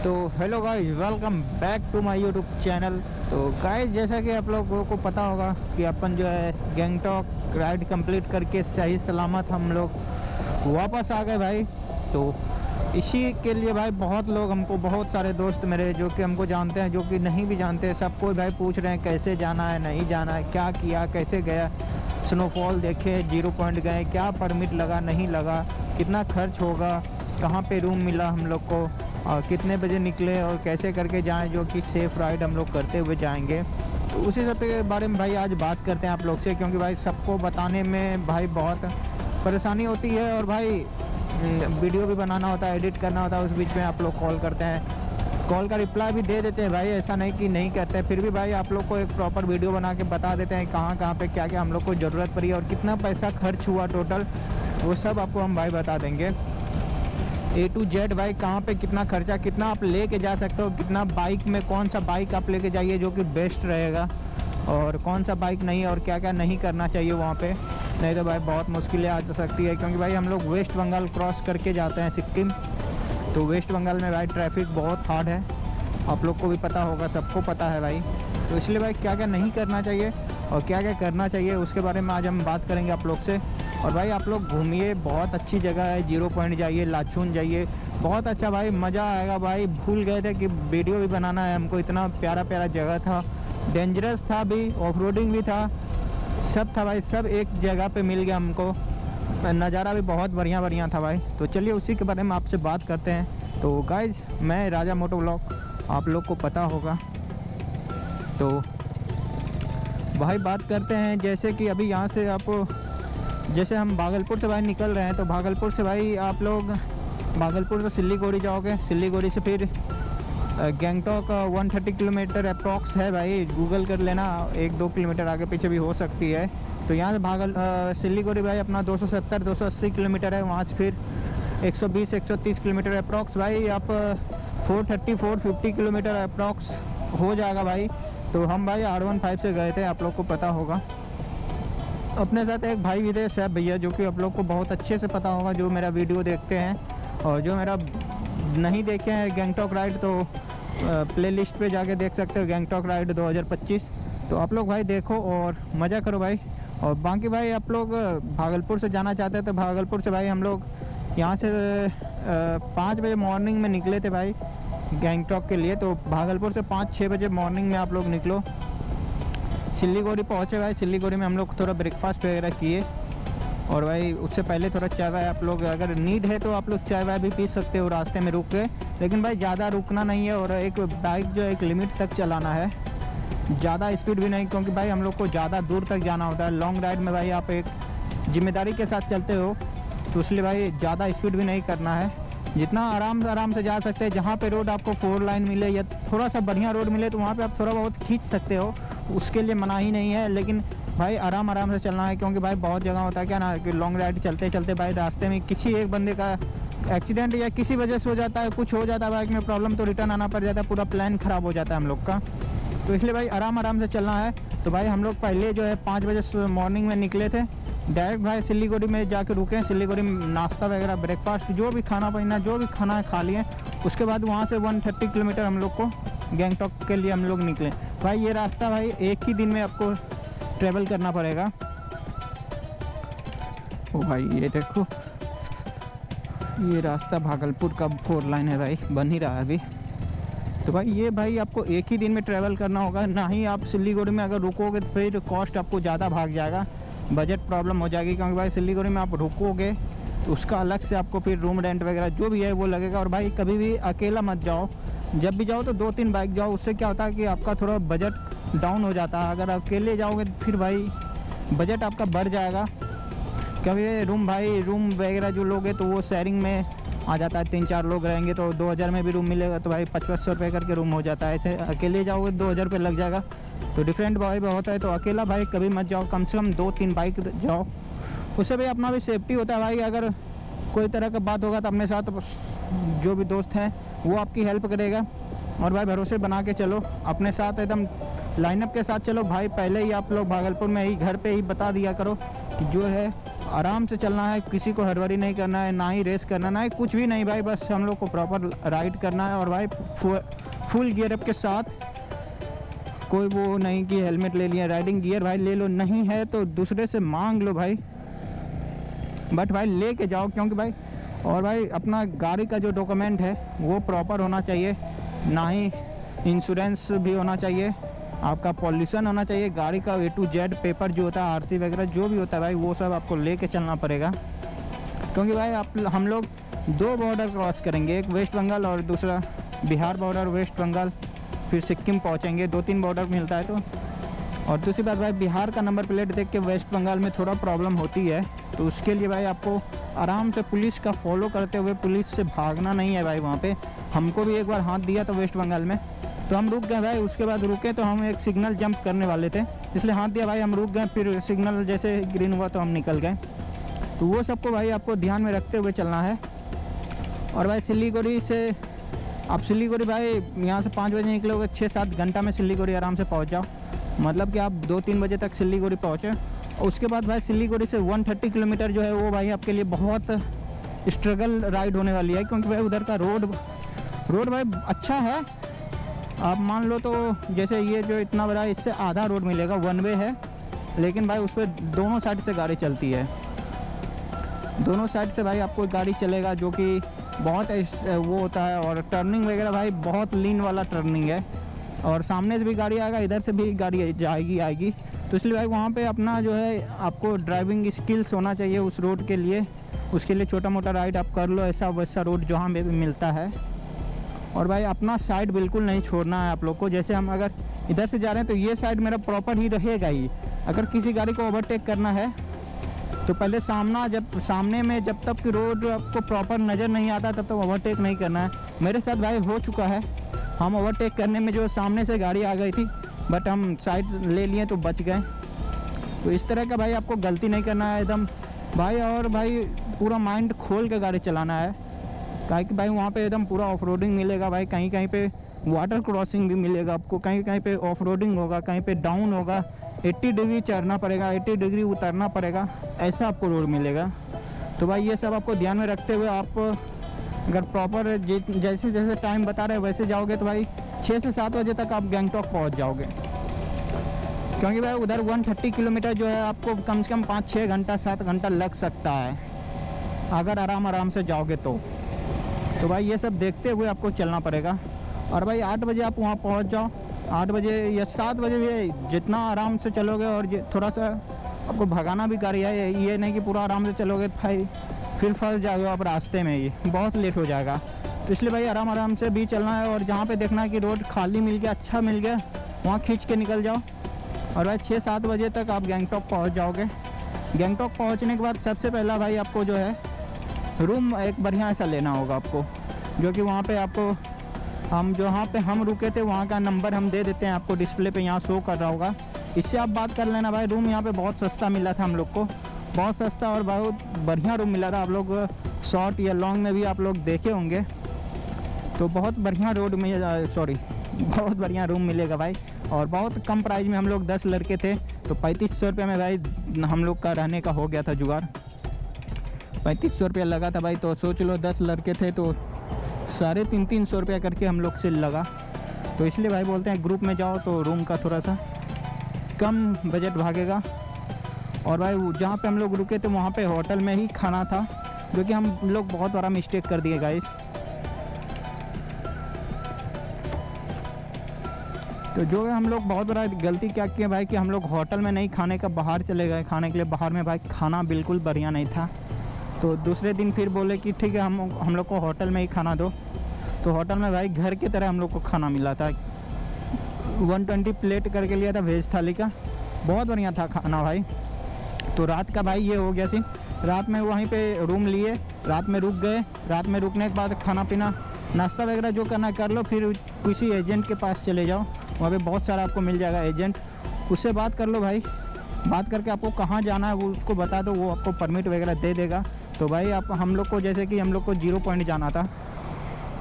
तो hello guys, welcome back to my YouTube channel. तो guys, जैसा कि आप लोगों को पता होगा कि अपन जो है गैंगटॉक राइड कंप्लीट करके सही सलामत हम लोग वापस आ गए भाई। तो इसी के लिए भाई बहुत लोग हमको, बहुत सारे दोस्त मेरे जो कि हमको जानते हैं, जो कि नहीं भी जानते, सबको भाई पूछ रहे हैं कैसे जाना है, नहीं जाना है, क्या किया, कैसे गया, स्नोफॉल देखे, 0 पॉइंट गए, क्या परमिट लगा नहीं लगा, कितना खर्च होगा, कहाँ पे रूम मिला हम लोग को, और कितने बजे निकले और कैसे करके जाएं जो कि सेफ़ राइड हम लोग करते हुए जाएंगे। तो उसी सब के बारे में भाई आज बात करते हैं आप लोग से, क्योंकि भाई सबको बताने में भाई बहुत परेशानी होती है और भाई वीडियो भी बनाना होता है, एडिट करना होता है, उस बीच में आप लोग कॉल करते हैं, कॉल का रिप्लाई भी दे देते हैं भाई, ऐसा नहीं कि नहीं कहते, फिर भी भाई आप लोग को एक प्रॉपर वीडियो बना के बता देते हैं कहाँ कहाँ पे क्या क्या हम लोग को ज़रूरत पड़ी और कितना पैसा खर्च हुआ टोटल, वो सब आपको हम भाई बता देंगे A to Z भाई, कहाँ पे कितना खर्चा, कितना आप लेके जा सकते हो, कितना बाइक में कौन सा बाइक आप लेके जाइए जो कि बेस्ट रहेगा, और कौन सा बाइक नहीं, और क्या क्या नहीं करना चाहिए वहाँ पे, नहीं तो भाई बहुत मुश्किलें आ सकती है। क्योंकि भाई हम लोग वेस्ट बंगाल क्रॉस करके जाते हैं सिक्किम, तो वेस्ट बंगाल में भाई ट्रैफिक बहुत हार्ड है, आप लोग को भी पता होगा, सबको पता है भाई। तो इसलिए भाई क्या क्या नहीं करना चाहिए और क्या क्या करना चाहिए उसके बारे में आज हम बात करेंगे आप लोग से। और भाई आप लोग घूमिए, बहुत अच्छी जगह है, 0 पॉइंट जाइए, लाचुन जाइए, बहुत अच्छा भाई, मज़ा आएगा भाई। भूल गए थे कि वीडियो भी बनाना है हमको, इतना प्यारा प्यारा जगह था, डेंजरस था भी, ऑफ रोडिंग भी था, सब था भाई, सब एक जगह पे मिल गया हमको, नज़ारा भी बहुत बढ़िया बढ़िया था भाई। तो चलिए उसी के बारे में आपसे बात करते हैं। तो गाइज, मैं राजा मोटो व्लॉग, आप लोग को पता होगा। तो भाई बात करते हैं, जैसे कि अभी यहाँ से आप, जैसे हम भागलपुर से भाई निकल रहे हैं, तो भागलपुर से भाई आप लोग भागलपुर से सिल्लीगुड़ी जाओगे, सिल्लीगुड़ी से फिर गैंगटॉक 130 किलोमीटर अप्रॉक्स है भाई, गूगल कर लेना, 1-2 किलोमीटर आगे पीछे भी हो सकती है। तो यहाँ से सिल्लीगुड़ी भाई अपना 270-280 किलोमीटर है, वहाँ से फिर 120-130 किलोमीटर अप्रॉक्स भाई, आप 430-450 किलोमीटर अप्रॉक्स हो जाएगा भाई। तो हम भाई R15 से गए थे, आप लोग को पता होगा। अपने साथ एक भाई भी थे, सैफ भैया, जो कि आप लोग को बहुत अच्छे से पता होगा, जो मेरा वीडियो देखते हैं, और जो मेरा नहीं देखे हैं गैंगटॉक राइड, तो प्लेलिस्ट पे जाके देख सकते हो, गैंगटॉक राइड 2025। तो आप लोग भाई देखो और मज़ा करो भाई। और बाकी भाई आप लोग भागलपुर से जाना चाहते हैं, तो भागलपुर से भाई हम लोग यहाँ से 5 बजे मॉर्निंग में निकले थे भाई गैंगटॉक के लिए। तो भागलपुर से 5-6 बजे मॉर्निंग में आप लोग निकलो, सिल्लीगुड़ी पहुँचे भाई। सिल्लीगुड़ी में हम लोग थोड़ा ब्रेकफास्ट वगैरह किए, और भाई उससे पहले थोड़ा चाय वाय, आप लोग अगर नीड है तो आप लोग चाय वाय भी पी सकते हो रास्ते में रुक के, लेकिन भाई ज़्यादा रुकना नहीं है, और एक बाइक जो एक लिमिट तक चलाना है, ज़्यादा स्पीड भी नहीं, क्योंकि भाई हम लोग को ज़्यादा दूर तक जाना होता है। लॉन्ग राइड में भाई आप एक जिम्मेदारी के साथ चलते हो, तो इसलिए भाई ज़्यादा स्पीड भी नहीं करना है, जितना आराम से जा सकते हैं। जहाँ पे रोड आपको 4 लाइन मिले या थोड़ा सा बढ़िया रोड मिले, तो वहाँ पे आप थोड़ा बहुत खींच सकते हो, उसके लिए मना ही नहीं है, लेकिन भाई आराम से चलना है। क्योंकि भाई बहुत जगह होता है क्या ना, कि लॉन्ग राइड चलते चलते भाई रास्ते में किसी एक बंदे का एक्सीडेंट या किसी वजह से हो जाता है, कुछ हो जाता है बाइक में प्रॉब्लम, तो रिटर्न आना पड़ जाता है, पूरा प्लान ख़राब हो जाता है हम लोग का। तो इसलिए भाई आराम से चलना है। तो भाई हम लोग पहले जो है 5 बजे मॉर्निंग में निकले थे, डायरेक्ट भाई सिल्लीगुड़ी में जाके रुके। सिल्लीगुड़ी में नाश्ता वगैरह, ब्रेकफास्ट, जो भी खाना पीना, जो भी खाना है खा लिए। उसके बाद वहाँ से 130 किलोमीटर हम लोग को गैंगटॉक के लिए हम लोग निकले भाई। ये रास्ता भाई एक ही दिन में आपको ट्रेवल करना पड़ेगा। ओ भाई ये देखो, ये रास्ता भागलपुर का 4 लाइन है भाई, बन ही रहा है अभी। तो भाई ये भाई आपको एक ही दिन में ट्रैवल करना होगा, ना ही आप सिल्लीगुड़ी में अगर रुकोगे तो फिर कॉस्ट आपको ज़्यादा भाग जाएगा, बजट प्रॉब्लम हो जाएगी। क्योंकि भाई सिल्लीगुड़ी में आप रुकोगे तो उसका अलग से आपको फिर रूम रेंट वगैरह जो भी है वो लगेगा। और भाई कभी भी अकेला मत जाओ, जब भी जाओ तो 2-3 बाइक जाओ, उससे क्या होता है कि आपका थोड़ा बजट डाउन हो जाता है। अगर अकेले जाओगे तो फिर भाई बजट आपका बढ़ जाएगा, क्योंकि रूम वगैरह जो लोगे तो वो शेयरिंग में आ जाता है, 3-4 लोग रहेंगे तो 2000 में भी रूम मिलेगा, तो भाई 2500 रुपये करके रूम हो जाता है। ऐसे अकेले जाओगे 2000 रुपये लग जाएगा, तो डिफरेंट भाई बहुत है। तो अकेला भाई कभी मत जाओ, कम से कम 2-3 बाइक जाओ, उससे भाई अपना भी सेफ्टी होता है भाई। अगर कोई तरह का बात होगा तो अपने साथ जो भी दोस्त हैं वो आपकी हेल्प करेगा। और भाई भरोसे बना के चलो, अपने साथ एकदम लाइनअप के साथ चलो भाई। पहले ही आप लोग भागलपुर में ही घर पे ही बता दिया करो कि जो है आराम से चलना है, किसी को हड़बड़ी नहीं करना है, ना ही रेस करना, ना ही कुछ भी नहीं भाई। बस हम लोग को प्रॉपर राइड करना है। और भाई फुल गियर अप के साथ, कोई वो नहीं कि हेलमेट ले लिया, राइडिंग गियर भाई ले लो, नहीं है तो दूसरे से मांग लो भाई, बट भाई ले के जाओ, क्योंकि भाई और भाई अपना गाड़ी का जो डॉक्यूमेंट है वो प्रॉपर होना चाहिए, ना ही इंश्योरेंस भी होना चाहिए, आपका पॉल्यूशन होना चाहिए, गाड़ी का A to Z पेपर जो होता है, आरसी वगैरह जो भी होता है भाई, वो सब आपको लेके चलना पड़ेगा। क्योंकि भाई हम लोग 2 बॉर्डर क्रॉस करेंगे, एक वेस्ट बंगाल और दूसरा बिहार बॉर्डर, वेस्ट बंगाल, फिर सिक्किम पहुंचेंगे, 2-3 बॉर्डर मिलता है तो। और दूसरी बात भाई, बिहार का नंबर प्लेट देख के वेस्ट बंगाल में थोड़ा प्रॉब्लम होती है, तो उसके लिए भाई आपको आराम से पुलिस का फॉलो करते हुए, पुलिस से भागना नहीं है भाई। वहाँ पे हमको भी एक बार हाथ दिया था वेस्ट बंगाल में, तो हम रुक गए भाई। उसके बाद रुके तो हम एक सिग्नल जंप करने वाले थे, इसलिए हाथ दिया भाई, हम रुक गए, फिर सिग्नल जैसे ग्रीन हुआ तो हम निकल गए। तो वो सबको भाई आपको ध्यान में रखते हुए चलना है। और भाई सिलीगुड़ी से आप सिलीगुड़ी भाई यहाँ से 5 बजे निकलोगे, 6-7 घंटा में सिलीगुड़ी आराम से पहुँच जाओ, मतलब कि आप 2-3 बजे तक सिलीगुड़ी पहुँचे। और उसके बाद भाई सिलीगुड़ी से 130 किलोमीटर जो है वो भाई आपके लिए बहुत स्ट्रगल राइड होने वाली है, क्योंकि भाई उधर का रोड भाई अच्छा है। आप मान लो तो जैसे ये जो इतना बड़ा, इससे आधा रोड मिलेगा, 1 वे है, लेकिन भाई उस पर दोनों साइड से गाड़ी चलती है, दोनों साइड से भाई आपको गाड़ी चलेगा, जो कि बहुत वो होता है। और टर्निंग वगैरह भाई बहुत लीन वाला टर्निंग है, और सामने से भी गाड़ी आएगा, इधर से भी गाड़ी आएगी। तो इसलिए भाई वहाँ पे अपना जो है आपको ड्राइविंग स्किल्स होना चाहिए उस रोड के लिए। उसके लिए छोटा मोटा राइड आप कर लो, ऐसा वैसा रोड जहाँ पे भी मिलता है। और भाई अपना साइड बिल्कुल नहीं छोड़ना है आप लोग को। जैसे हम अगर इधर से जा रहे हैं तो ये साइड मेरा प्रॉपर ही रहेगा ही। अगर किसी गाड़ी को ओवरटेक करना है तो पहले सामने में जब तक कि रोड आपको प्रॉपर नज़र नहीं आता तब तक ओवरटेक नहीं करना है। मेरे साथ भाई हो चुका है, हम ओवरटेक करने में जो सामने से गाड़ी आ गई थी, बट हम साइड ले लिए तो बच गए। तो इस तरह का भाई आपको गलती नहीं करना है एकदम भाई। और भाई पूरा माइंड खोल के गाड़ी चलाना है, कि भाई वहाँ पे एकदम पूरा ऑफ रोडिंग मिलेगा भाई, कहीं कहीं पे वाटर क्रॉसिंग भी मिलेगा आपको, कहीं कहीं पे ऑफ रोडिंग होगा, कहीं पे डाउन होगा, 80 डिग्री चढ़ना पड़ेगा, 80 डिग्री उतरना पड़ेगा, ऐसा आपको रोड मिलेगा। तो भाई ये सब आपको ध्यान में रखते हुए आप अगर प्रॉपर जैसे जैसे टाइम बता रहे वैसे जाओगे तो भाई 6 से 7 बजे तक आप गैंगटॉक पहुँच जाओगे। क्योंकि भाई उधर 130 किलोमीटर जो है आपको कम से कम 5-6 घंटा 7 घंटा लग सकता है, अगर आराम से जाओगे तो भाई ये सब देखते हुए आपको चलना पड़ेगा। और भाई 8 बजे आप वहाँ पहुँच जाओ, 8 बजे या 7 बजे भी, जितना आराम से चलोगे और थोड़ा सा आपको भगाना भी गाड़ी है, ये नहीं कि पूरा आराम से चलोगे भाई फिर फंस जाओगे आप रास्ते में, ये बहुत लेट हो जाएगा। तो इसलिए भाई आराम से भी चलना है, और जहाँ पे देखना है कि रोड खाली मिल गया, अच्छा मिल गया, वहाँ खींच के निकल जाओ। और भाई 6-7 बजे तक आप गैंगटॉक पहुँच जाओगे। गैंगटॉक पहुँचने के बाद सबसे पहला भाई आपको जो है रूम एक बढ़िया सा लेना होगा आपको, जो कि वहाँ पे आपको जहाँ पे हम रुके थे वहाँ का नंबर हम दे देते हैं आपको, डिस्प्ले पे यहाँ शो कर रहा होगा, इससे आप बात कर लेना भाई। रूम यहाँ पे बहुत सस्ता मिला था हम लोग को, बहुत सस्ता और बहुत बढ़िया रूम मिला था। आप लोग शॉर्ट या लॉन्ग में भी आप लोग देखे होंगे, तो बहुत बढ़िया बहुत बढ़िया रूम मिलेगा भाई। और बहुत कम प्राइस में हम लोग 10 लड़के थे, तो 3500 रुपये में भाई हम लोग का रहने का हो गया था जुगाड़। 3500 रुपया लगा था भाई, तो सोच लो 10 लड़के थे तो 350-300 रुपया करके हम लोग से लगा। तो इसलिए भाई बोलते हैं ग्रुप में जाओ तो रूम का थोड़ा सा कम बजट भागेगा। और भाई जहाँ पे हम लोग रुके थे वहाँ पे होटल में ही खाना था, जो कि हम लोग बहुत बड़ा मिस्टेक कर दिए गाइस। तो जो है हम लोग बहुत बड़ा गलती क्या किया भाई कि हम लोग होटल में नहीं खाने का, बाहर चले गए खाने के लिए। बाहर में भाई खाना बिल्कुल बढ़िया नहीं था। तो दूसरे दिन फिर बोले कि ठीक है हम लोग को होटल में ही खाना दो। तो होटल में भाई घर की तरह हम लोग को खाना मिला था। 120 प्लेट करके लिया था वेज थाली का, बहुत बढ़िया था खाना भाई। तो रात का भाई ये हो गया सीन, रात में वहीं पे रूम लिए, रात में रुक गए। रात में रुकने के बाद खाना पीना नाश्ता वगैरह जो करना कर लो, फिर किसी एजेंट के पास चले जाओ, वहाँ पे बहुत सारा आपको मिल जाएगा एजेंट, उससे बात कर लो भाई। बात करके आपको कहाँ जाना है वो उसको बता दो, वो आपको परमिट वगैरह दे देगा। तो भाई हम लोग को जैसे कि हम लोग को 0 पॉइंट जाना था,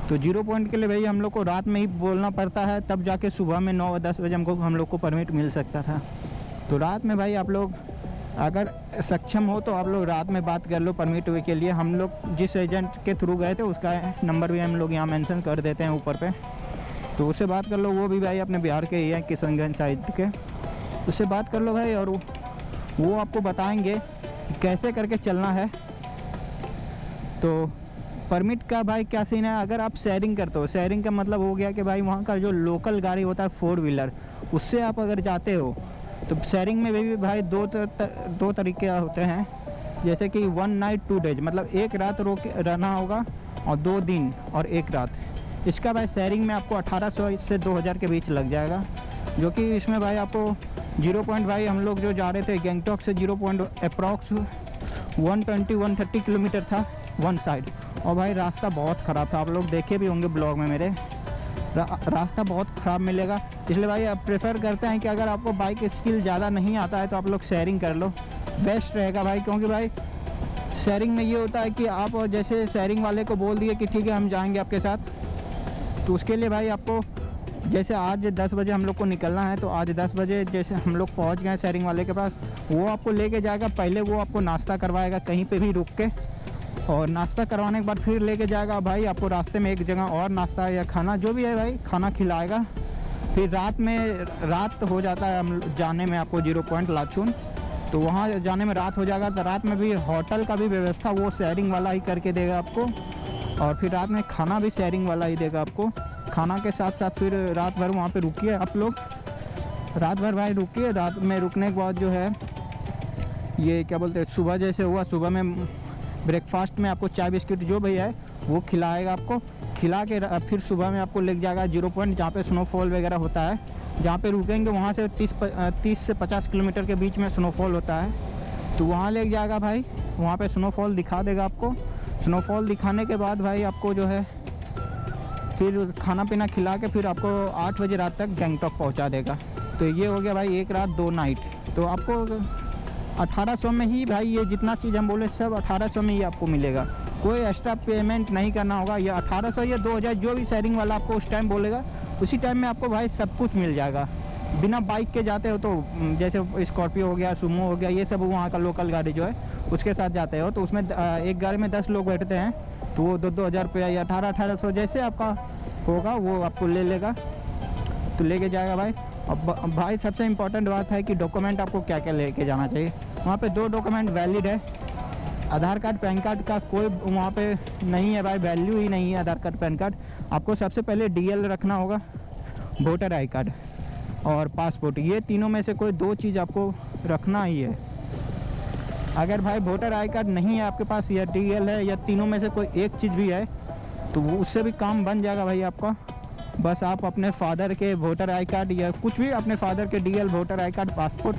तो 0 पॉइंट के लिए भाई हम लोग को रात में ही बोलना पड़ता है, तब जाके सुबह में 9-10 बजे हम लोग को परमिट मिल सकता था। तो रात में भाई आप लोग अगर सक्षम हो तो आप लोग रात में बात कर लो परमिट के लिए। हम लोग जिस एजेंट के थ्रू गए थे उसका नंबर भी हम लोग यहाँ मेंशन कर देते हैं ऊपर पे, तो उससे बात कर लो। वो भी भाई अपने बिहार के ही हैं, किशनगंज साइड के, उससे बात कर लो भाई। और वो आपको बताएंगे कि कैसे करके चलना है। तो परमिट का भाई क्या सीन है, अगर आप शेयरिंग करते हो, शेयरिंग का मतलब हो गया कि भाई वहाँ का जो लोकल गाड़ी होता है 4 व्हीलर, उससे आप अगर जाते हो तो शेयरिंग में भी भाई दो तरीके होते हैं। जैसे कि 1 नाइट 2 डेज, मतलब 1 रात रहना होगा और 2 दिन और 1 रात। इसका भाई शेयरिंग में आपको 1800 से 2000 के बीच लग जाएगा, जो कि इसमें भाई आपको 0 पॉइंट भाई हम लोग जो जा रहे थे गैंगटॉक से 0 पॉइंट अप्रॉक्स 120-130 किलोमीटर था वन साइड। और भाई रास्ता बहुत ख़राब था, आप लोग देखे भी होंगे ब्लॉग में मेरे। रास्ता बहुत ख़राब मिलेगा, इसलिए भाई आप प्रेफर करते हैं कि अगर आपको बाइक स्किल ज़्यादा नहीं आता है तो आप लोग शेयरिंग कर लो, बेस्ट रहेगा भाई। क्योंकि भाई शेयरिंग में ये होता है कि आप जैसे शेयरिंग वाले को बोल दिए कि ठीक है हम जाएंगे आपके साथ, तो उसके लिए भाई आपको जैसे आज 10 बजे हम लोग को निकलना है, तो आज 10 बजे जैसे हम लोग पहुंच गए शेयरिंग वाले के पास, वो आपको लेके जाएगा। पहले वो आपको नाश्ता करवाएगा कहीं पे भी रुक के, और नाश्ता करवाने के बाद फिर लेके जाएगा भाई आपको रास्ते में एक जगह और नाश्ता या खाना जो भी है भाई खाना खिलाएगा। फिर रात हो जाता है हम जाने में आपको 0 पॉइंट लाचुन, तो वहाँ जाने में रात हो जाएगा। तो रात में भी होटल का भी व्यवस्था वो शेयरिंग वाला ही करके देगा आपको, और फिर रात में खाना भी शेयरिंग वाला ही देगा आपको। खाना के साथ साथ फिर रात भर वहाँ पे रुकिए आप लोग, रात भर भाई रुकिए। रात में रुकने के बाद जो है ये क्या बोलते हैं, सुबह जैसे हुआ, सुबह में ब्रेकफास्ट में आपको चाय बिस्किट जो भी है वो खिलाएगा आपको। खिला के फिर सुबह में आपको ले जाएगा 0 पॉइंट जहाँ पे स्नोफॉल वगैरह होता है, जहाँ पे रुकेंगे वहाँ से 30 से 50 किलोमीटर के बीच में स्नोफॉल होता है, तो वहाँ ले जाएगा भाई। वहाँ पे स्नोफॉल दिखा देगा आपको। स्नोफॉल दिखाने के बाद भाई आपको जो है फिर खाना पीना खिला के फिर आपको 8 बजे रात तक गैंगटॉक पहुँचा देगा। तो ये हो गया भाई 1 रात 2 नाइट। तो आपको 1800 में ही भाई ये जितना चीज़ हम बोले सब 1800 में ही आपको मिलेगा, कोई एक्स्ट्रा पेमेंट नहीं करना होगा। ये 1800 या 2000 जो भी शेयरिंग वाला आपको उस टाइम बोलेगा उसी टाइम में आपको भाई सब कुछ मिल जाएगा। बिना बाइक के जाते हो तो जैसे स्कॉर्पियो हो गया, सुमो हो गया, ये सब वहाँ का लोकल गाड़ी जो है उसके साथ जाते हो तो उसमें एक गाड़ी में 10 लोग बैठते हैं, तो वो 2-2000 रुपया या 1800 जैसे आपका होगा वो आपको ले लेगा, तो लेके जाएगा भाई। अब भाई सबसे इम्पोर्टेंट बात है कि डॉक्यूमेंट आपको क्या क्या लेके जाना चाहिए। वहाँ पे 2 डॉक्यूमेंट वैलिड है, आधार कार्ड पैन कार्ड का कोई वहाँ पे नहीं है भाई, वैल्यू ही नहीं है आधार कार्ड पैन कार्ड। आपको सबसे पहले DL रखना होगा, वोटर आई कार्ड और पासपोर्ट, ये तीनों में से कोई 2 चीज़ आपको रखना ही है। अगर भाई वोटर आई कार्ड नहीं है आपके पास या DL है या तीनों में से कोई एक चीज़ भी है तो उससे भी काम बन जाएगा भाई आपका। बस आप अपने फादर के वोटर आई कार्ड या कुछ भी, अपने फादर के DL, voter I card, passport,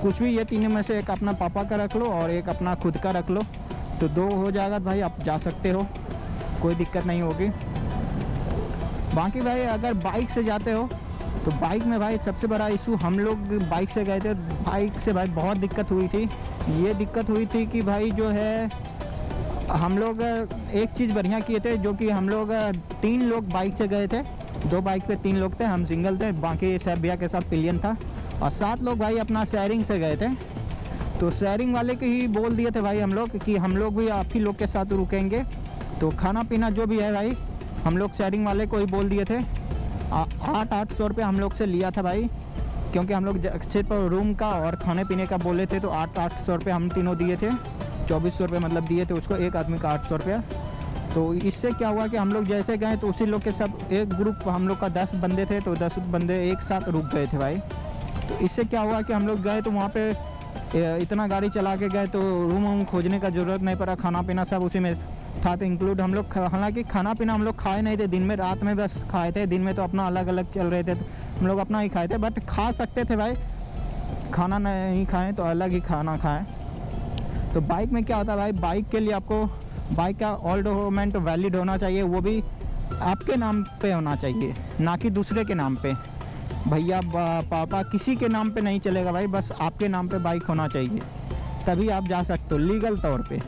कुछ भी, ये तीनों में से एक अपना पापा का रख लो और एक अपना खुद का रख लो, तो 2 हो जाएगा भाई, आप जा सकते हो, कोई दिक्कत नहीं होगी। बाकी भाई अगर बाइक से जाते हो तो बाइक में भाई सबसे बड़ा इशू, हम लोग बाइक से गए थे, बाइक से भाई बहुत दिक्कत हुई थी। ये दिक्कत हुई थी कि भाई जो है हम लोग एक चीज़ बढ़िया किए थे, जो कि हम लोग 3 लोग बाइक से गए थे, 2 बाइक पे 3 लोग थे, हम सिंगल थे, बाकी सैफ भैया के साथ पिलियन था, और 7 लोग भाई अपना शेयरिंग से गए थे। तो शेयरिंग वाले के ही बोल दिए थे भाई हम लोग कि हम लोग भी आप ही लोग के साथ रुकेंगे, तो खाना पीना जो भी है भाई हम लोग शेयरिंग वाले को ही बोल दिए थे। 800 रुपये हम लोग से लिया था भाई, क्योंकि हम लोग सिर्फ रूम का और खाने पीने का बोले थे, तो 800 रुपये हम तीनों दिए थे, 2400 रुपये मतलब दिए थे उसको, एक आदमी का 800 रुपया। तो इससे क्या हुआ कि हम लोग जैसे गए तो उसी लोग के सब एक ग्रुप, हम लोग का 10 बंदे थे, तो 10 बंदे एक साथ रुक गए थे भाई। तो इससे क्या हुआ कि हम लोग गए तो वहाँ पे इतना गाड़ी चला के गए तो रूम खोजने का ज़रूरत नहीं पड़ा, खाना पीना सब उसी में था तो इंक्लूड। हम लोग हालांकि खाना पीना हम लोग खाए नहीं थे दिन में, रात में बस खाए थे, दिन में तो अपना अलग अलग चल रहे थे, तो हम लोग अपना ही खाए थे, बट खा सकते थे भाई, खाना नहीं खाएँ तो अलग ही खाना खाएँ। तो बाइक में क्या होता है भाई, बाइक के लिए आपको बाइक का ऑल डॉक्यूमेंट वैलिड होना चाहिए, वो भी आपके नाम पे होना चाहिए, ना कि दूसरे के नाम पे। भैया पापा किसी के नाम पे नहीं चलेगा भाई, बस आपके नाम पे बाइक होना चाहिए, तभी आप जा सकते हो लीगल तौर पे।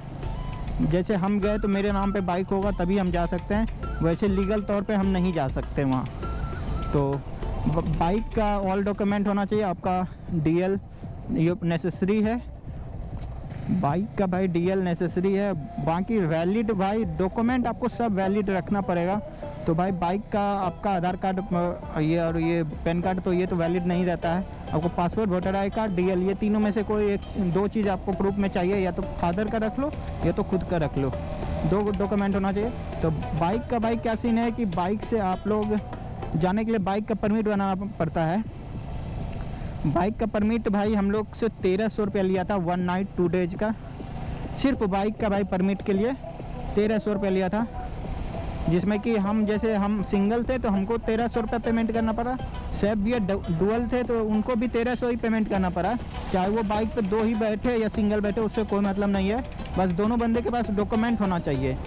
जैसे हम गए तो मेरे नाम पे बाइक होगा तभी हम जा सकते हैं, वैसे लीगल तौर पे हम नहीं जा सकते वहाँ। तो बाइक का ऑल डॉक्यूमेंट होना चाहिए, आपका DL ये नेसेसरी है, बाइक का भाई डीएल नेसेसरी है, बाकी वैलिड भाई डॉक्यूमेंट आपको सब वैलिड रखना पड़ेगा। तो भाई बाइक का आपका आधार कार्ड ये और ये पैन कार्ड तो ये तो वैलिड नहीं रहता है, आपको passport, voter I card, DL, ये तीनों में से कोई एक दो चीज़ आपको प्रूफ में चाहिए, या तो फादर का रख लो या तो खुद का रख लो, दो डॉक्यूमेंट होना चाहिए। तो बाइक का भाई क्या सीन है कि बाइक से आप लोग जाने के लिए बाइक का परमिट बनाना पड़ता है। बाइक का परमिट भाई हम लोग से 1300 रुपया लिया था 1 नाइट 2 डेज का, सिर्फ बाइक का भाई परमिट के लिए 1300 रुपया लिया था, जिसमें कि हम जैसे हम सिंगल थे तो हमको 1300 रुपया पेमेंट करना पड़ा, सैफ भैया डुअल थे तो उनको भी 1300 ही पेमेंट करना पड़ा, चाहे वो बाइक पे दो ही बैठे या सिंगल बैठे उससे कोई मतलब नहीं है, बस दोनों बंदे के पास डॉक्यूमेंट होना चाहिए।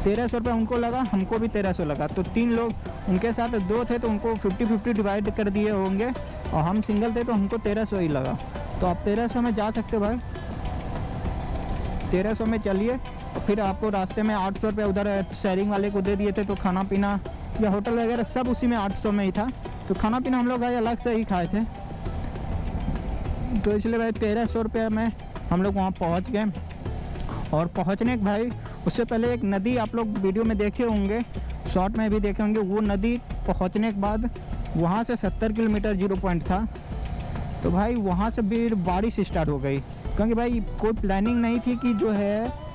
1300 रुपये उनको लगा, हमको भी 1300 लगा, तो 3 लोग उनके साथ दो थे तो उनको 50-50 डिवाइड कर दिए होंगे, और हम सिंगल थे तो हमको 1300 ही लगा। तो आप 1300 में जा सकते हो भाई, 1300 में चलिए। और फिर आपको रास्ते में 800 रुपये उधर शेयरिंग वाले को दे दिए थे, तो खाना पीना या होटल वगैरह सब उसी में 800 में ही था, तो खाना पीना हम लोग भाई अलग से ही खाए थे। तो इसलिए भाई 1300 रुपये में हम लोग वहाँ पहुँच गए। और पहुँचने के भाई उससे पहले एक नदी आप लोग वीडियो में देखे होंगे, शॉर्ट में भी देखे होंगे, वो नदी पहुँचने के बाद वहाँ से 70 किलोमीटर 0 पॉइंट था, तो भाई वहाँ से भी बारिश स्टार्ट हो गई, क्योंकि भाई कोई प्लानिंग नहीं थी कि जो है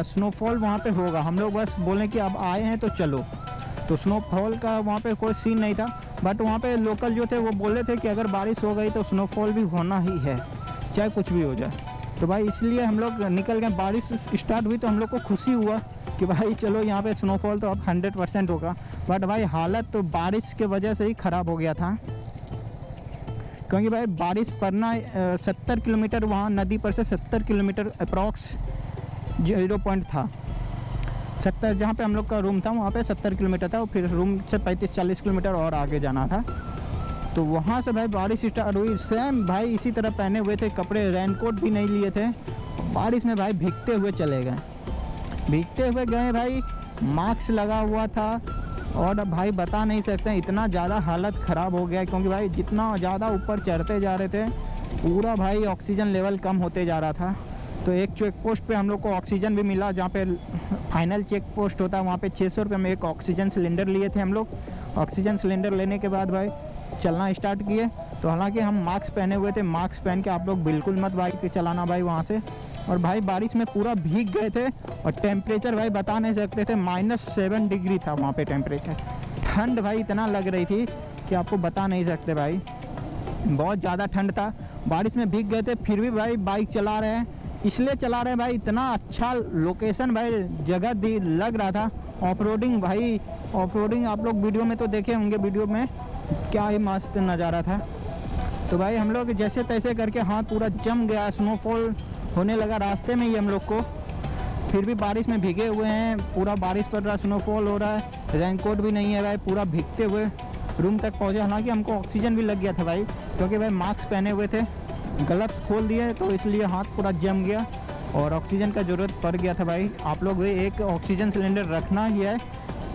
स्नोफॉल वहाँ पे होगा। हम लोग बस बोले कि अब आए हैं तो चलो, तो स्नोफॉल का वहाँ पे कोई सीन नहीं था, बट वहाँ पे लोकल जो थे वो बोले थे कि अगर बारिश हो गई तो स्नोफॉल भी होना ही है, चाहे कुछ भी हो जाए। तो भाई इसलिए हम लोग निकल गए, बारिश स्टार्ट हुई तो हम लोग को खुशी हुआ कि भाई चलो यहाँ पे स्नोफॉल तो अब 100% होगा, बट भाई हालत तो बारिश के वजह से ही ख़राब हो गया था, क्योंकि भाई बारिश पड़ना 70 किलोमीटर वहाँ नदी पर से 70 किलोमीटर अप्रॉक्स 0 पॉइंट था, 70 जहाँ पे हम लोग का रूम था वहाँ पे 70 किलोमीटर था, और फिर रूम से 35-40 किलोमीटर और आगे जाना था। तो वहाँ से भाई बारिश स्टार्ट हुई, सेम भाई इसी तरह पहने हुए थे कपड़े, रेनकोट भी नहीं लिए थे, बारिश में भाई भीगते हुए चले गए, भीगते हुए गए भाई, मास्क लगा हुआ था, और अब भाई बता नहीं सकते इतना ज़्यादा हालत ख़राब हो गया, क्योंकि भाई जितना ज़्यादा ऊपर चढ़ते जा रहे थे पूरा भाई ऑक्सीजन लेवल कम होते जा रहा था। तो एक चेक पोस्ट पे हम लोग को ऑक्सीजन भी मिला, जहाँ पे फाइनल चेक पोस्ट होता है वहाँ पे 600 रुपये में एक ऑक्सीजन सिलेंडर लिए थे हम लोग। ऑक्सीजन सिलेंडर लेने के बाद भाई चलना स्टार्ट किए, तो हालांकि हम मास्क पहने हुए थे, मास्क पहन के आप लोग बिल्कुल मत बाइक चलाना भाई वहाँ से। और भाई बारिश में पूरा भीग गए थे, और टेम्परेचर भाई बता नहीं सकते थे, -7 डिग्री था वहाँ पे टेम्परेचर, ठंड भाई इतना लग रही थी कि आपको बता नहीं सकते भाई, बहुत ज़्यादा ठंड था। बारिश में भीग गए थे फिर भी भाई बाइक चला रहे हैं, इसलिए चला रहे हैं भाई, इतना अच्छा लोकेशन भाई जगह लग रहा था। ऑफ रोडिंग भाई, ऑफ रोडिंग आप लोग वीडियो में तो देखे होंगे, वीडियो में क्या ही मस्त नज़ारा था। तो भाई हम लोग जैसे तैसे करके हाथ पूरा जम गया, स्नोफॉल होने लगा रास्ते में ही हम लोग को, फिर भी बारिश में भीगे हुए हैं, पूरा बारिश पड़ रहा, स्नोफॉल हो रहा है, रेनकोट भी नहीं है भाई, पूरा भीगते हुए रूम तक पहुँचे। हालांकि हमको ऑक्सीजन भी लग गया था भाई, क्योंकि भाई मास्क पहने हुए थे, ग्लव्स खोल दिए तो इसलिए हाथ पूरा जम गया, और ऑक्सीजन का ज़रूरत पड़ गया था भाई। आप लोग भी एक ऑक्सीजन सिलेंडर रखना ही है,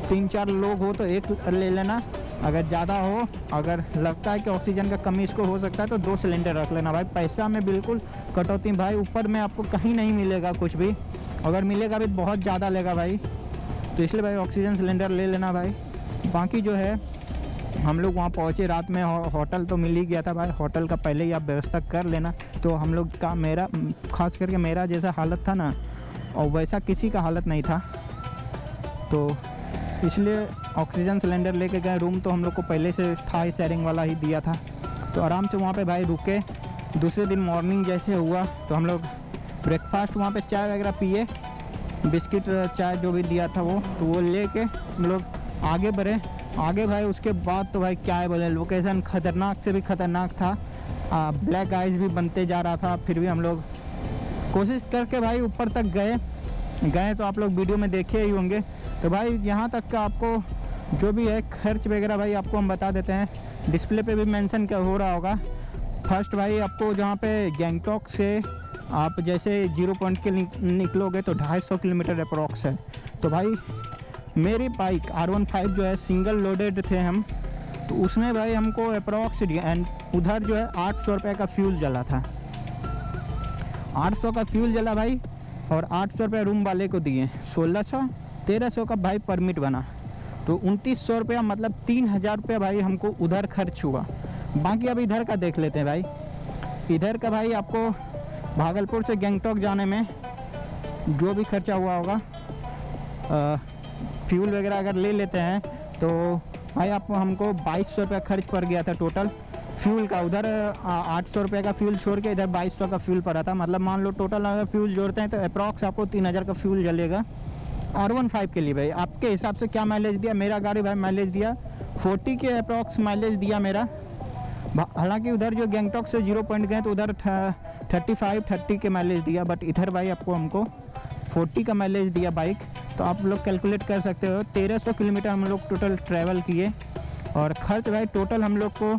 3-4 लोग हो तो एक ले लेना, अगर ज़्यादा हो, अगर लगता है कि ऑक्सीजन का कमी इसको हो सकता है तो 2 सिलेंडर रख लेना भाई। पैसा में बिल्कुल कटौती भाई, ऊपर में आपको कहीं नहीं मिलेगा कुछ भी, अगर मिलेगा भी बहुत ज़्यादा लेगा भाई, तो इसलिए भाई ऑक्सीजन सिलेंडर ले लेना भाई। बाकी जो है हम लोग वहाँ पहुँचे, रात में होटल तो मिल ही गया था भाई, होटल का पहले ही आप व्यवस्था कर लेना। तो हम लोग का, मेरा खास करके मेरा जैसा हालत था ना, और वैसा किसी का हालत नहीं था, तो इसलिए ऑक्सीजन सिलेंडर लेके गए। रूम तो हम लोग को पहले से था ही, शेयरिंग वाला ही दिया था, तो आराम से वहाँ पे भाई रुके। दूसरे दिन मॉर्निंग जैसे हुआ तो हम लोग ब्रेकफास्ट वहाँ पे चाय वगैरह पिए, बिस्किट चाय जो भी दिया था वो, तो वो लेके हम लोग आगे बढ़े। आगे भाई उसके बाद तो भाई क्या है बोले, लोकेशन ख़तरनाक से भी ख़तरनाक था, ब्लैक आइज भी बनते जा रहा था, फिर भी हम लोग कोशिश करके भाई ऊपर तक गए तो आप लोग वीडियो में देखे ही होंगे। तो भाई यहाँ तक का आपको जो भी है खर्च वगैरह भाई आपको हम बता देते हैं, डिस्प्ले पे भी मेंशन क्या हो रहा होगा। फर्स्ट भाई आपको जहाँ पे गैंगटॉक से आप जैसे 0 पॉइंट के निकलोगे तो 250 किलोमीटर अप्रॉक्स है। तो भाई मेरी बाइक R15 जो है सिंगल लोडेड थे हम, तो उसमें भाई हमको अप्रॉक्स एंड उधर जो है 800 रुपये का फ्यूल जला था, 800 का फ्यूल जला भाई, और 800 रुपये रूम वाले को दिए, 1600, 1300 का भाई परमिट बना, तो 2900 रुपया मतलब 3000 रुपया भाई हमको उधर खर्च हुआ। बाकी अब इधर का देख लेते हैं भाई। इधर का भाई आपको भागलपुर से गंगटोक जाने में जो भी खर्चा हुआ होगा, फ्यूल वगैरह अगर ले लेते हैं तो भाई आपको हमको 2200 रुपया खर्च पड़ गया था टोटल फ्यूल का। उधर 800 रुपये का फ्यूल छोड़ के इधर 2200 का फ्यूल पड़ा था। मतलब मान लो टोटल अगर फ्यूल जोड़ते हैं तो अप्रॉक्स आपको 3000 का फ्यूल जलेगा R15 के लिए। भाई आपके हिसाब से क्या माइलेज दिया? मेरा गाड़ी भाई माइलेज दिया 40 के अप्रॉक्स माइलेज दिया मेरा। हालांकि उधर जो गंगटोक से 0 पॉइंट गए तो उधर 30 के माइलेज दिया, बट इधर भाई आपको हमको 40 का माइलेज दिया बाइक। तो आप लोग कैलकुलेट कर सकते हो 1300 किलोमीटर हम लोग टोटल ट्रैवल किए, और खर्च भाई टोटल हम लोग को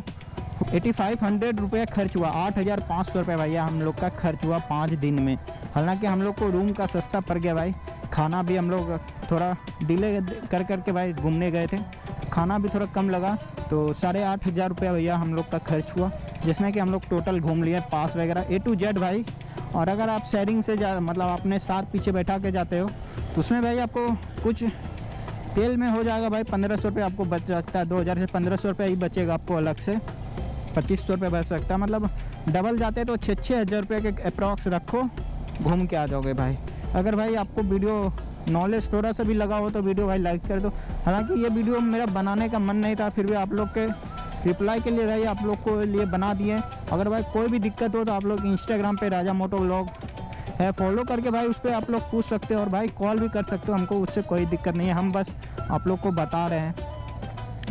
8500 रुपये खर्च हुआ। 8500 रुपये भैया हम लोग का खर्च हुआ 5 दिन में। हालांकि हम लोग को रूम का सस्ता पड़ गया भाई, खाना भी हम लोग थोड़ा डिले कर करके भाई घूमने गए थे, खाना भी थोड़ा कम लगा, तो 8500 रुपया भैया हम लोग का खर्च हुआ, जिसमें कि हम लोग टोटल घूम लिए पास वगैरह A to Z भाई। और अगर आप शेयरिंग से मतलब अपने साथ पीछे बैठा के जाते हो तो उसमें भाई आपको कुछ तेल में हो जाएगा भाई 1500 रुपये आपको बच सकता है। 2000 से 1500 रुपये ही बचेगा आपको अलग से, 2500 रुपये बच सकता है। मतलब डबल जाते तो 6-6 हज़ार रुपये के अप्रॉक्स रखो, घूम के आ जाओगे भाई। अगर भाई आपको वीडियो नॉलेज थोड़ा सा भी लगा हो तो वीडियो भाई लाइक कर दो। हालांकि ये वीडियो मेरा बनाने का मन नहीं था, फिर भी आप लोग के रिप्लाई के लिए भाई आप लोग को लिए बना दिए। अगर भाई कोई भी दिक्कत हो तो आप लोग इंस्टाग्राम पे राजा मोटो व्लॉग है, फॉलो करके भाई उस पर आप लोग पूछ सकते हो, और भाई कॉल भी कर सकते हो हमको, उससे कोई दिक्कत नहीं है। हम बस आप लोग को बता रहे हैं,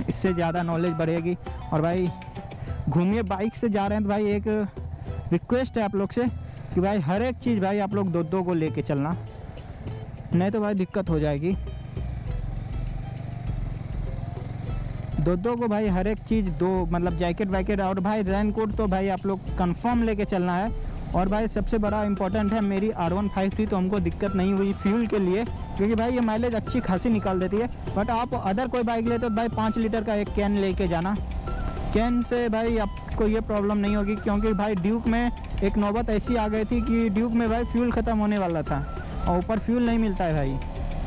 इससे ज़्यादा नॉलेज बढ़ेगी। और भाई घूमिए, बाइक से जा रहे हैं तो भाई एक रिक्वेस्ट है आप लोग से कि भाई हर एक चीज़ भाई आप लोग दो को लेके चलना, नहीं तो भाई दिक्कत हो जाएगी। दो को भाई हर एक चीज़ दो, मतलब जैकेट वैकेट और भाई रेनकोट तो भाई आप लोग कंफर्म लेके चलना है। और भाई सबसे बड़ा इंपॉर्टेंट है, मेरी R15 थी तो हमको दिक्कत नहीं हुई फ्यूल के लिए, क्योंकि भाई ये माइलेज अच्छी खासी निकाल देती है। बट आप अदर कोई बाइक लेते तो भाई 5 लीटर का एक कैन लेके जाना, कैन से भाई आपको ये प्रॉब्लम नहीं होगी। क्योंकि भाई ड्यूक में एक नौबत ऐसी आ गई थी कि ड्यूक में भाई फ्यूल ख़त्म होने वाला था और ऊपर फ्यूल नहीं मिलता है भाई।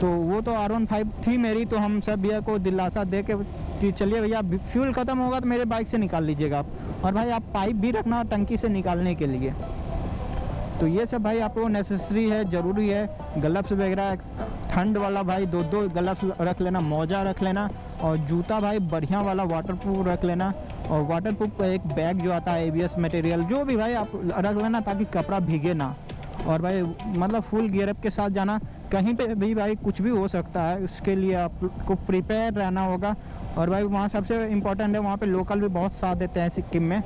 तो वो तो R15 थी मेरी, तो हम सब भैया को दिलासा दे के कि चलिए भैया फ्यूल ख़त्म होगा तो मेरे बाइक से निकाल लीजिएगा आप, और भाई आप पाइप भी रखना टंकी से निकालने के लिए। तो ये सब भाई आपको नेसेसरी है, ज़रूरी है। ग्लव्स वगैरह ठंड वाला भाई 2 ग्लव्स रख लेना, मोजा रख लेना, और जूता भाई बढ़िया वाला वाटरप्रूफ रख लेना, और वाटरप्रूफ एक बैग जो आता है ABS मटेरियल जो भी भाई आप रख लेना ताकि कपड़ा भीगे ना। और भाई मतलब फुल गियरअप के साथ जाना, कहीं पे भी भाई कुछ भी हो सकता है, उसके लिए आपको प्रिपेयर रहना होगा। और भाई वहाँ सबसे इम्पोर्टेंट है, वहाँ पे लोकल भी बहुत साथ देते हैं सिक्किम में,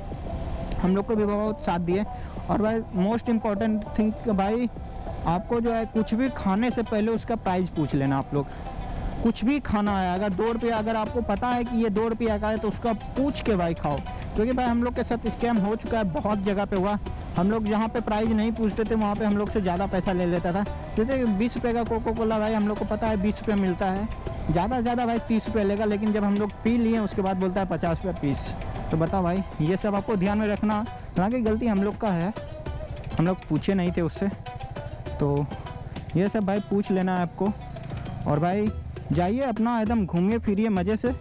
हम लोग को भी बहुत साथ दिए। और भाई मोस्ट इम्पॉर्टेंट थिंग भाई आपको जो है कुछ भी खाने से पहले उसका प्राइस पूछ लेना। आप लोग कुछ भी खाना है, अगर 2 रुपये अगर आपको पता है कि ये 2 रुपये का है तो उसका पूछ के भाई खाओ, क्योंकि भाई हम लोग के साथ स्कैम हो चुका है, बहुत जगह पे हुआ। हम लोग जहाँ पे प्राइस नहीं पूछते थे वहाँ पे हम लोग से ज़्यादा पैसा ले लेता था। जैसे 20 रुपये का कोको कोला भाई हम लोग को पता है 20 रुपये मिलता है, ज़्यादा से ज़्यादा भाई 30 रुपये लेगा, लेकिन जब हम लोग पी लिए उसके बाद बोलता है 50 रुपये पीस। तो बताओ भाई, ये सब आपको ध्यान में रखना। हालांकि गलती हम लोग का है, हम लोग पूछे नहीं थे उससे, तो ये सब भाई पूछ लेना है आपको। और भाई जाइए अपना एकदम घूमिए फिरिए मज़े से।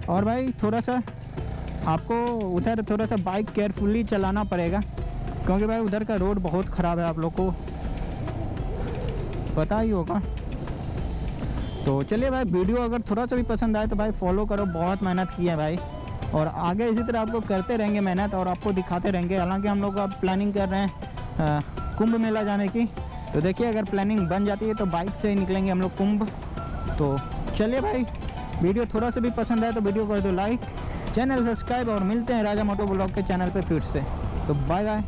और भाई थोड़ा सा आपको उधर थोड़ा सा बाइक केयरफुली चलाना पड़ेगा, क्योंकि भाई उधर का रोड बहुत ख़राब है, आप लोग को पता ही होगा। तो चलिए भाई, वीडियो अगर थोड़ा सा भी पसंद आए तो भाई फॉलो करो, बहुत मेहनत की है भाई, और आगे इसी तरह आपको करते रहेंगे मेहनत और आपको दिखाते रहेंगे। हालांकि हम लोग अब प्लानिंग कर रहे हैं कुंभ मेला जाने की, तो देखिए अगर प्लानिंग बन जाती है तो बाइक से ही निकलेंगे हम लोग कुंभ। तो चलिए भाई, वीडियो थोड़ा सा भी पसंद आए तो वीडियो कर दो लाइक, चैनल सब्सक्राइब, और मिलते हैं राजा मोटो व्लॉग के चैनल पे फिर से। तो बाय बाय।